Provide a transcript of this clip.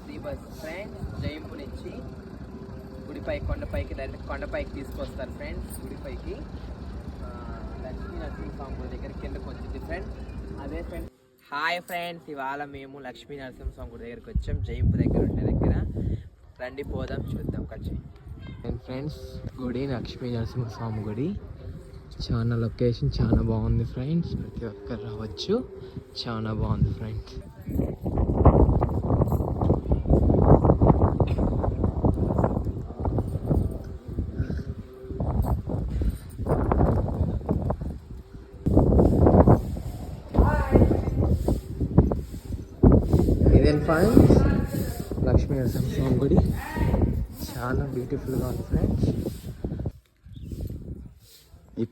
Free bus friends. జయంపు నుంచి గుడిపై కొండపైకి direct కొండపైకి తీసుకొస్తారు ఫ్రెండ్స్. గుడిపైకి లక్ష్మీ నరసింహస్వామి గుడి దగ్గర కిందకు వచ్చింది ఫ్రెండ్స్. అదే ఫ్రెండ్స్. హాయ్ ఫ్రెండ్స్, ఇవాళ మేము లక్ష్మీ నరసింహస్వామి గుడి దగ్గరికి వచ్చాం. జయంపు దగ్గర ఉండే దగ్గర రండి పోదాం చూద్దాం కలిసి. ఫ్రెండ్స్ గుడి లక్ష్మీ నరసింహస్వామి గుడి చాలా లొకేషన్ చాలా బాగుంది ఫ్రెండ్స్. ప్రతి ఒక్కరు రావచ్చు, చాలా బాగుంది ఫ్రెండ్స్. ఇదేం ఫ్రెండ్స్ లక్ష్మీ నరసింహస్వామి గుడి చాలా బ్యూటిఫుల్గా ఉంది ఫ్రెండ్స్. ఈ